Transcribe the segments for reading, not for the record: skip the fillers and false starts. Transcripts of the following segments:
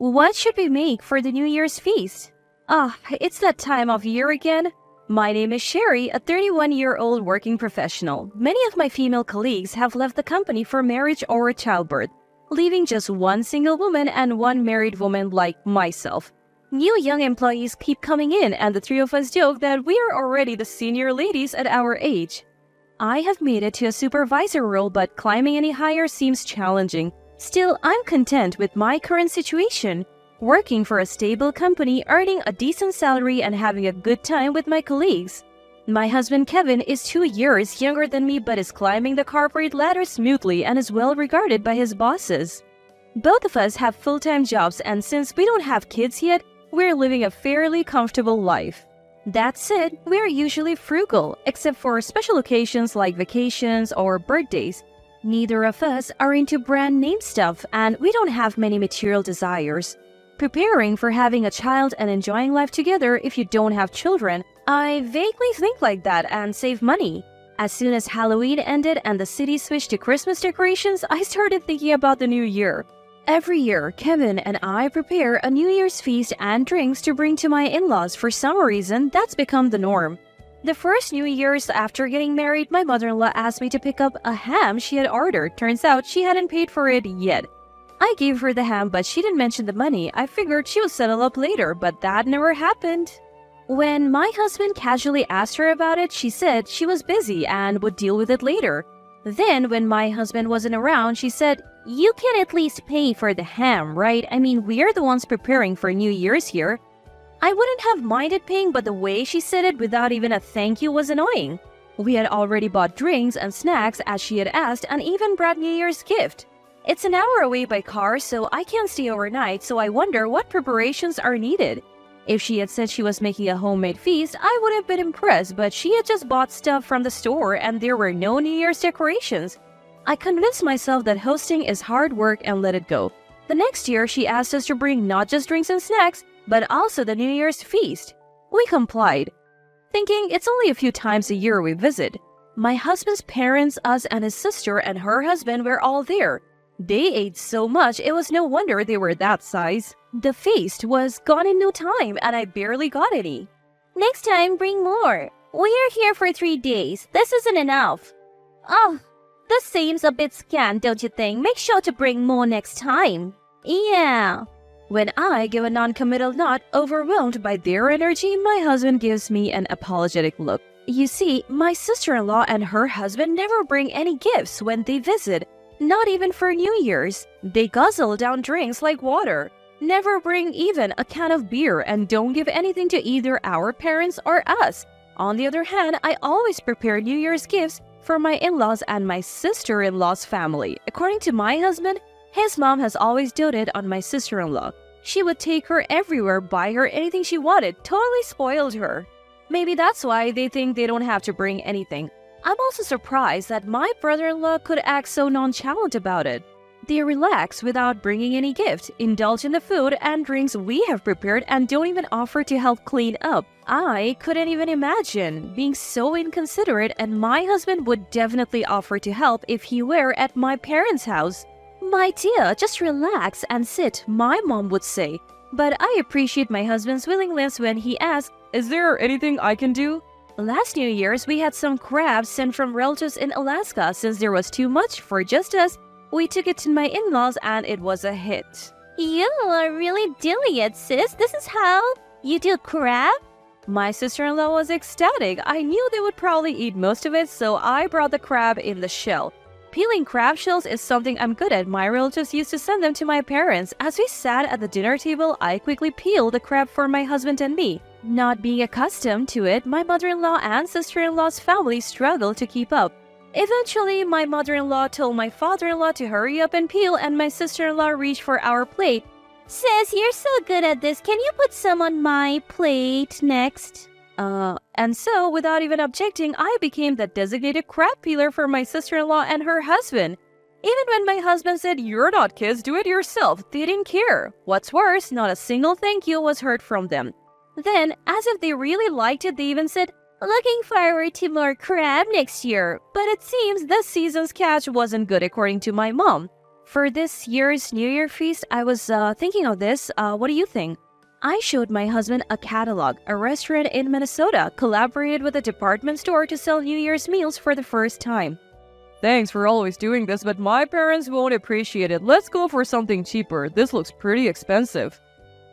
What should we make for the New Year's feast? It's that time of year again. My name is Sherry, a 31-year-old working professional. Many of my female colleagues have left the company for marriage or childbirth, leaving just one single woman and one married woman like myself. New young employees keep coming in, and the three of us joke that we are already the senior ladies at our age. I have made it to a supervisor role, but climbing any higher seems challenging. Still, I'm content with my current situation, working for a stable company, earning a decent salary and having a good time with my colleagues. My husband Kevin is 2 years younger than me but is climbing the corporate ladder smoothly and is well regarded by his bosses. Both of us have full-time jobs, and since we don't have kids yet, we're living a fairly comfortable life. That said, we're usually frugal, except for special occasions like vacations or birthdays. Neither of us are into brand name stuff, and we don't have many material desires. Preparing for having a child and enjoying life together if you don't have children, I vaguely think like that and save money. As soon as Halloween ended and the city switched to Christmas decorations, I started thinking about the new year. Every year, Kevin and I prepare a New Year's feast and drinks to bring to my in-laws. For some reason, that's become the norm. The first New Year's after getting married, my mother-in-law asked me to pick up a ham she had ordered. Turns out she hadn't paid for it yet. I gave her the ham, but she didn't mention the money. I figured she would settle up later, but that never happened. When my husband casually asked her about it, she said she was busy and would deal with it later. Then, when my husband wasn't around, she said, "You can at least pay for the ham, right? I mean, we're the ones preparing for New Year's here." I wouldn't have minded paying, but the way she said it without even a thank you was annoying. We had already bought drinks and snacks as she had asked, and even brought New Year's gift. It's an hour away by car, so I can't stay overnight, so I wonder what preparations are needed. If she had said she was making a homemade feast, I would have been impressed, but she had just bought stuff from the store and there were no New Year's decorations. I convinced myself that hosting is hard work and let it go. The next year, she asked us to bring not just drinks and snacks, but also the New Year's feast. We complied, thinking it's only a few times a year we visit. My husband's parents, us, and his sister and her husband were all there. They ate so much, it was no wonder they were that size. The feast was gone in no time, and I barely got any. Next time, bring more. We're here for 3 days. This isn't enough. Oh, this seems a bit scant, don't you think? Make sure to bring more next time. Yeah. When I give a non-committal nod, overwhelmed by their energy, my husband gives me an apologetic look. You see, my sister-in-law and her husband never bring any gifts when they visit. Not even for New Year's. They guzzle down drinks like water. Never bring even a can of beer and don't give anything to either our parents or us. On the other hand, I always prepare New Year's gifts for my in-laws and my sister-in-law's family. According to my husband, his mom has always doted on my sister-in-law. She would take her everywhere, buy her anything she wanted, totally spoiled her. Maybe that's why they think they don't have to bring anything. I'm also surprised that my brother-in-law could act so nonchalant about it. They relax without bringing any gift, indulge in the food and drinks we have prepared, and don't even offer to help clean up. I couldn't even imagine being so inconsiderate, and my husband would definitely offer to help if he were at my parents' house. "My dear, just relax and sit," my mom would say. But I appreciate my husband's willingness when he asks, "Is there anything I can do?" Last New Year's, we had some crabs sent from relatives in Alaska. Since there was too much for just us, we took it to my in-laws and it was a hit. You are really doing it, sis. This is how you do crab? My sister-in-law was ecstatic. I knew they would probably eat most of it, so I brought the crab in the shell. Peeling crab shells is something I'm good at. My relatives used to send them to my parents. As we sat at the dinner table, I quickly peeled the crab for my husband and me. Not being accustomed to it, my mother-in-law and sister-in-law's family struggled to keep up. Eventually, my mother-in-law told my father-in-law to hurry up and peel, and my sister-in-law reached for our plate. "Sis, you're so good at this. Can you put some on my plate next?" And so, without even objecting, I became the designated crab peeler for my sister-in-law and her husband. Even when my husband said, "You're not kids, do it yourself," they didn't care. What's worse, not a single thank you was heard from them. Then, as if they really liked it, they even said, "Looking forward to more crab next year." But it seems this season's catch wasn't good according to my mom. For this year's New Year feast, I was thinking of this. What do you think? I showed my husband a catalog. A restaurant in Minnesota collaborated with a department store to sell New Year's meals for the first time. Thanks for always doing this, but my parents won't appreciate it. Let's go for something cheaper. This looks pretty expensive.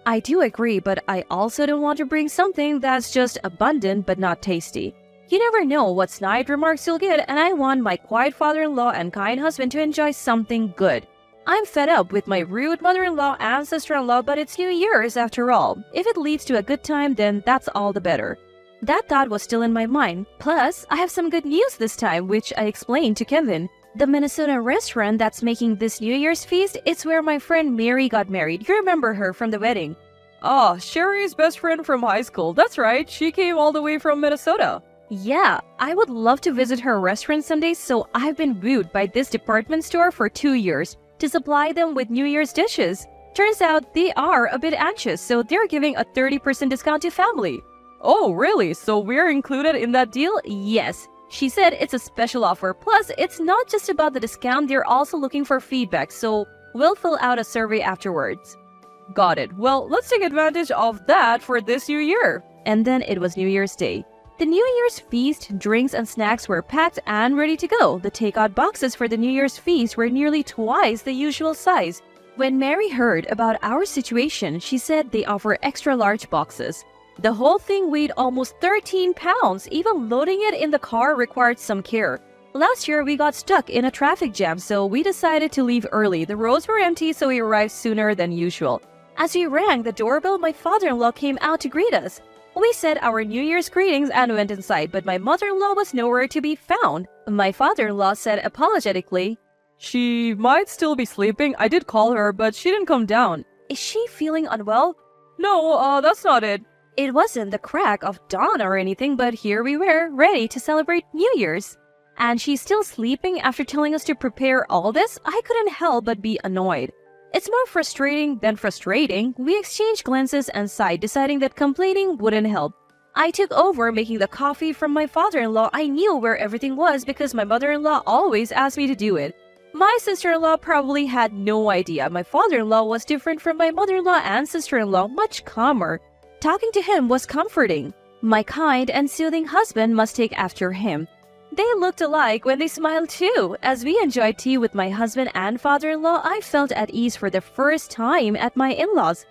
I do agree, but I also don't want to bring something that's just abundant but not tasty. You never know what snide remarks you'll get, and I want my quiet father-in-law and kind husband to enjoy something good. I'm fed up with my rude mother-in-law and sister-in-law, but it's New Year's after all. If it leads to a good time, then that's all the better. That thought was still in my mind. Plus, I have some good news this time, which I explained to Kevin. The Minnesota restaurant that's making this New Year's feast, it's where my friend Mary got married. You remember her from the wedding. Oh, Sherry's best friend from high school. That's right, she came all the way from Minnesota. Yeah, I would love to visit her restaurant someday, so I've been wooed by this department store for 2 years to supply them with New Year's dishes. Turns out they are a bit anxious, so they're giving a 30% discount to family. Oh, really? So we're included in that deal? Yes. She said it's a special offer. Plus, it's not just about the discount, they're also looking for feedback, so we'll fill out a survey afterwards. Got it. Well, let's take advantage of that for this new year. And then it was New Year's Day. The New Year's feast, drinks and snacks were packed and ready to go. The takeout boxes for the New Year's feast were nearly twice the usual size. When Mary heard about our situation, she said they offer extra large boxes. The whole thing weighed almost 13 pounds. Even loading it in the car required some care. Last year, we got stuck in a traffic jam, so we decided to leave early. The roads were empty, so we arrived sooner than usual. As we rang the doorbell, my father-in-law came out to greet us. We said our New Year's greetings and went inside, but my mother-in-law was nowhere to be found. My father-in-law said apologetically, "She might still be sleeping. I did call her, but she didn't come down." Is she feeling unwell? No, that's not it. It wasn't the crack of dawn or anything, but here we were, ready to celebrate New Year's. And she's still sleeping after telling us to prepare all this? I couldn't help but be annoyed. It's more frustrating than frustrating. We exchanged glances and sighed, deciding that complaining wouldn't help. I took over making the coffee from my father-in-law. I knew where everything was because my mother-in-law always asked me to do it. My sister-in-law probably had no idea. My father-in-law was different from my mother-in-law and sister-in-law, much calmer. Talking to him was comforting. My kind and soothing husband must take after him. They looked alike when they smiled too. As we enjoyed tea with my husband and father-in-law, I felt at ease for the first time at my in-laws.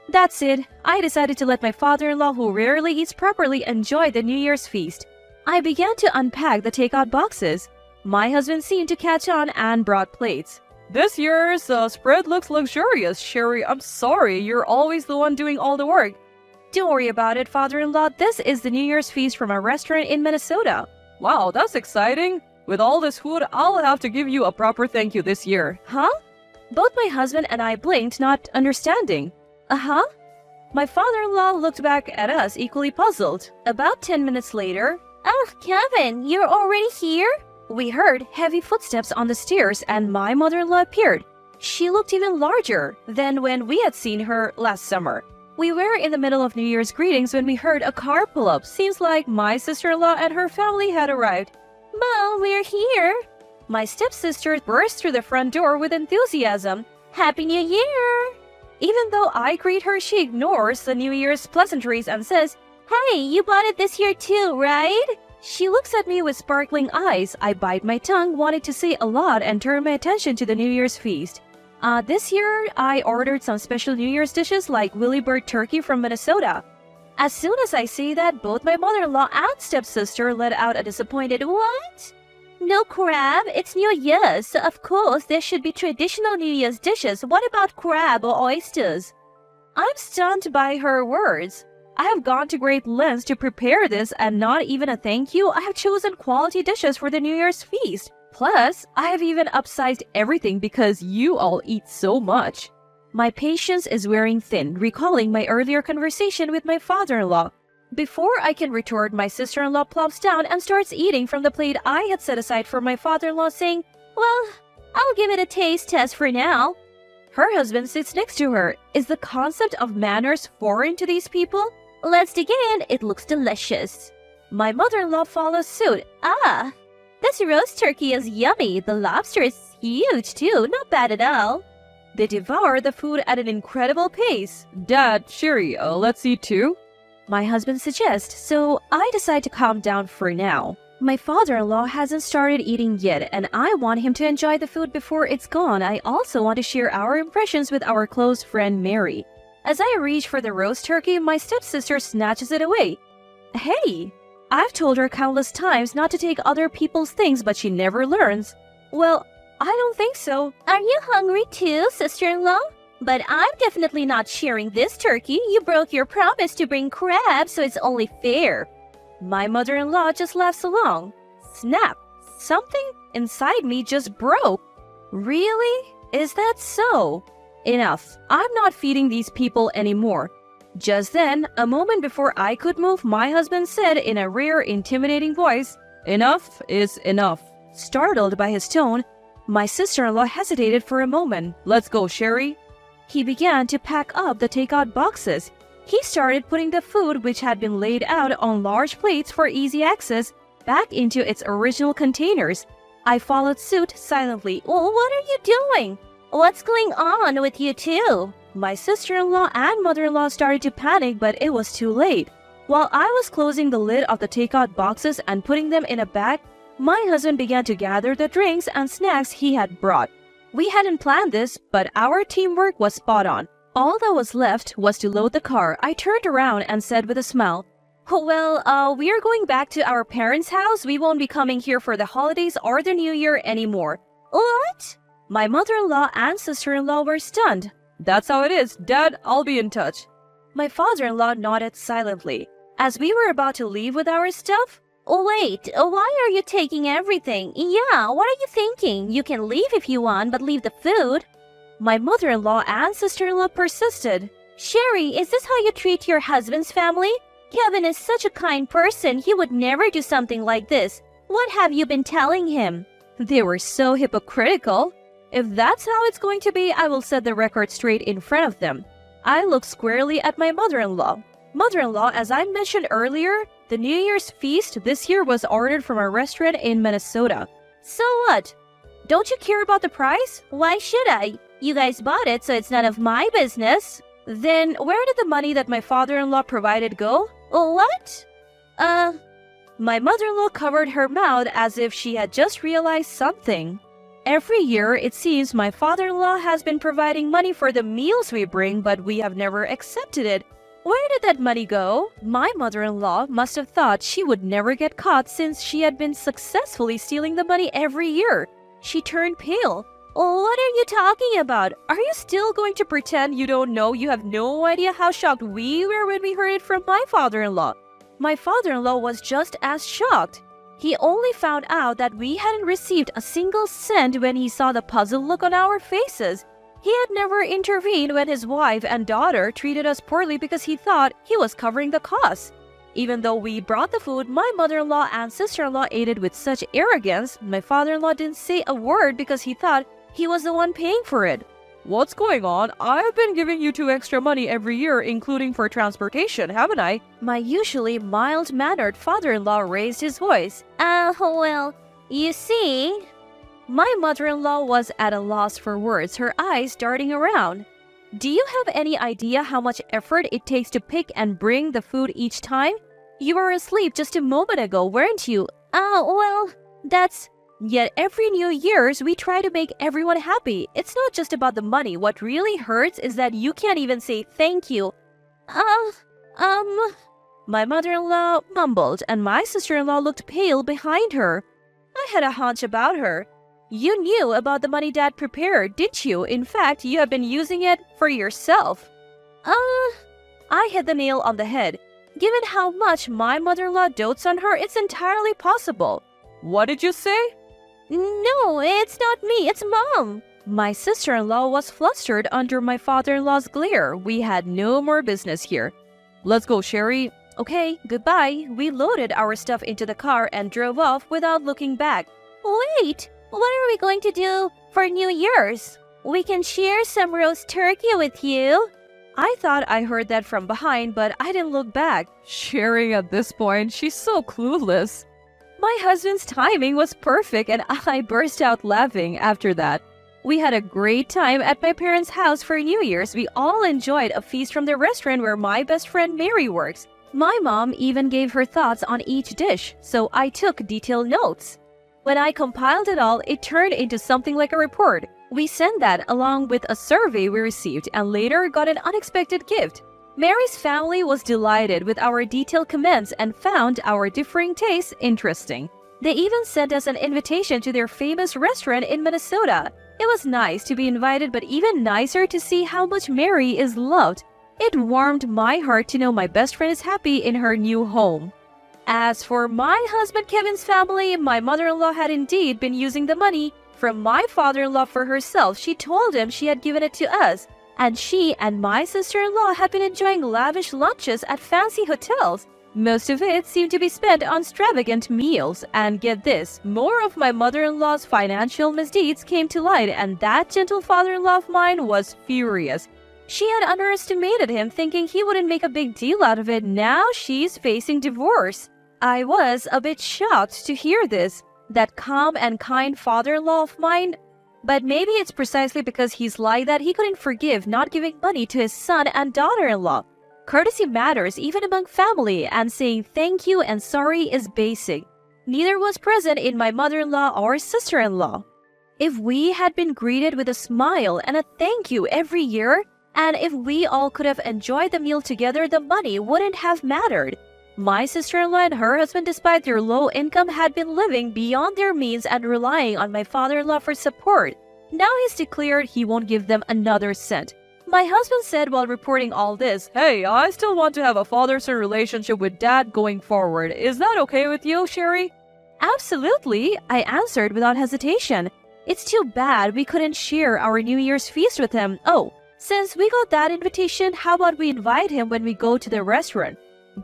That's it. I decided to let my father-in-law, who rarely eats properly, enjoy the New Year's feast. I began to unpack the takeout boxes. My husband seemed to catch on and brought plates. This year's spread looks luxurious. Sherry, I'm sorry. You're always the one doing all the work. Don't worry about it, father-in-law. This is the New Year's feast from a restaurant in Minnesota. Wow, that's exciting. With all this food, I'll have to give you a proper thank you this year. Huh? Both my husband and I blinked, not understanding. Uh-huh? My father-in-law looked back at us, equally puzzled. About 10 minutes later, Oh, Kevin, you're already here? we heard heavy footsteps on the stairs and my mother-in-law appeared. She looked even larger than when we had seen her last summer. We were in the middle of New Year's greetings when we heard a car pull up. Seems like my sister-in-law and her family had arrived. Mom, we're here. My stepsister burst through the front door with enthusiasm. Happy New Year! Even though I greet her, she ignores the New Year's pleasantries and says, Hey, you bought it this year too, right? She looks at me with sparkling eyes. I bite my tongue, wanted to say a lot, and turn my attention to the New Year's feast. This year, I ordered some special New Year's dishes like Willy Bird turkey from Minnesota. As soon as I say that, both my mother-in-law and stepsister let out a disappointed, What? No crab? It's New Year's, so of course there should be traditional New Year's dishes. What about crab or oysters? I'm stunned by her words. I have gone to great lengths to prepare this, and not even a thank you. I have chosen quality dishes for the New Year's feast. Plus, I have even upsized everything because you all eat so much. My patience is wearing thin, recalling my earlier conversation with my father-in-law. Before I can retort, my sister-in-law plops down and starts eating from the plate I had set aside for my father-in-law, saying, Well, I'll give it a taste test for now. Her husband sits next to her. Is the concept of manners foreign to these people? Let's dig in. It looks delicious. My mother-in-law follows suit. This roast turkey is yummy. The lobster is huge too. Not bad at all. They devour the food at an incredible pace. Dad, Sherry, let's eat too? My husband suggests, so I decide to calm down for now. My father-in-law hasn't started eating yet, and I want him to enjoy the food before it's gone. I also want to share our impressions with our close friend Mary. As I reach for the roast turkey, my stepsister snatches it away. Hey! I've told her countless times not to take other people's things, but she never learns. Well, I don't think so. Are you hungry too, sister-in-law? But I'm definitely not sharing this turkey. You broke your promise to bring crabs, so it's only fair. My mother-in-law just laughs along. Snap! Something inside me just broke. Really? Is that so? Enough. I'm not feeding these people anymore. Just then, a moment before I could move, my husband said in a rare, intimidating voice, "Enough is enough." Startled by his tone, my sister-in-law hesitated for a moment. "Let's go, Sherry." He began to pack up the takeout boxes. He started putting the food, which had been laid out on large plates for easy access, back into its original containers. I followed suit silently. Well, what are you doing? What's going on with you two? My sister-in-law and mother-in-law started to panic, but it was too late. While I was closing the lid of the takeout boxes and putting them in a bag, my husband began to gather the drinks and snacks he had brought. We hadn't planned this, but our teamwork was spot on. All that was left was to load the car. I turned around and said with a smile, "Well, we are going back to our parents' house. We won't be coming here for the holidays or the New Year anymore." What? My mother-in-law and sister-in-law were stunned. "That's how it is. Dad, I'll be in touch." My father-in-law nodded silently. As we were about to leave with our stuff, Wait, why are you taking everything? Yeah, what are you thinking? You can leave if you want, but leave the food. My mother-in-law and sister-in-law persisted. Sherry, is this how you treat your husband's family? Kevin is such a kind person. He would never do something like this. What have you been telling him? They were so hypocritical. If that's how it's going to be, I will set the record straight in front of them. I looked squarely at my mother-in-law. Mother-in-law, as I mentioned earlier, the New Year's feast this year was ordered from a restaurant in Minnesota. So what? Don't you care about the price? Why should I? You guys bought it, so it's none of my business. Then where did the money that my father-in-law provided go? What? My mother-in-law covered her mouth as if she had just realized something. Every year, it seems my father-in-law has been providing money for the meals we bring, but we have never accepted it. Where did that money go? My mother-in-law must have thought she would never get caught since she had been successfully stealing the money every year. She turned pale. What are you talking about? Are you still going to pretend you don't know? You have no idea how shocked we were when we heard it from my father-in-law. My father-in-law was just as shocked. He only found out that we hadn't received a single cent when he saw the puzzled look on our faces. He had never intervened when his wife and daughter treated us poorly because he thought he was covering the costs. Even though we brought the food, my mother-in-law and sister-in-law ate it with such arrogance. My father-in-law didn't say a word because he thought he was the one paying for it. "What's going on? I've been giving you 2 extra money every year, including for transportation, haven't I?" My usually mild-mannered father-in-law raised his voice. Well, you see... My mother-in-law was at a loss for words, her eyes darting around. "Do you have any idea how much effort it takes to pick and bring the food each time? You were asleep just a moment ago, weren't you?" Well, that's... Yet every New Year's, we try to make everyone happy. It's not just about the money. What really hurts is that you can't even say thank you. My mother-in-law mumbled, and my sister-in-law looked pale behind her. I had a hunch about her. "You knew about the money Dad prepared, didn't you? In fact, you have been using it for yourself." I hit the nail on the head. Given how much my mother-in-law dotes on her, it's entirely possible. "What did you say?" No, it's not me, it's Mom. My sister-in-law was flustered under my father-in-law's glare. We had no more business here. "Let's go, Sherry." "Okay, goodbye." We loaded our stuff into the car and drove off without looking back. Wait, what are we going to do for New Year's? We can share some roast turkey with you. I thought I heard that from behind, but I didn't look back. Sherry at this point, she's so clueless. My husband's timing was perfect and I burst out laughing after that. We had a great time at my parents' house for New Year's. We all enjoyed a feast from the restaurant where my best friend Mary works. My mom even gave her thoughts on each dish, so I took detailed notes. When I compiled it all, it turned into something like a report. We sent that along with a survey we received and later got an unexpected gift. Mary's family was delighted with our detailed comments and found our differing tastes interesting. They even sent us an invitation to their famous restaurant in Minnesota. It was nice to be invited, but even nicer to see how much Mary is loved. It warmed my heart to know my best friend is happy in her new home. As for my husband Kevin's family, my mother-in-law had indeed been using the money from my father-in-law for herself. She told him she had given it to us, and she and my sister-in-law had been enjoying lavish lunches at fancy hotels. Most of it seemed to be spent on extravagant meals, and get this, more of my mother-in-law's financial misdeeds came to light, and that gentle father-in-law of mine was furious. She had underestimated him, thinking he wouldn't make a big deal out of it. Now she's facing divorce. I was a bit shocked to hear this, that calm and kind father-in-law of mine. But maybe it's precisely because he's like that he couldn't forgive not giving money to his son and daughter-in-law. Courtesy matters even among family, and saying thank you and sorry is basic. Neither was present in my mother-in-law or sister-in-law. If we had been greeted with a smile and a thank you every year, and if we all could have enjoyed the meal together, the money wouldn't have mattered. My sister-in-law and her husband, despite their low income, had been living beyond their means and relying on my father-in-law for support. Now he's declared he won't give them another cent. My husband said while reporting all this, "Hey, I still want to have a father-son relationship with Dad going forward. Is that okay with you, Sherry?" "Absolutely," I answered without hesitation. It's too bad we couldn't share our New Year's feast with him. Oh, since we got that invitation, how about we invite him when we go to the restaurant?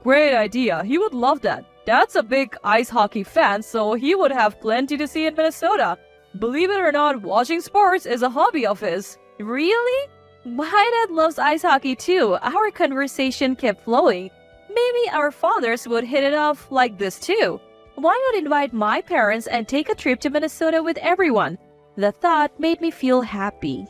Great idea. He would love that. Dad's a big ice hockey fan, so he would have plenty to see in Minnesota. Believe it or not, watching sports is a hobby of his. Really? My dad loves ice hockey too. Our conversation kept flowing. Maybe our fathers would hit it off like this too. Why not invite my parents and take a trip to Minnesota with everyone? The thought made me feel happy.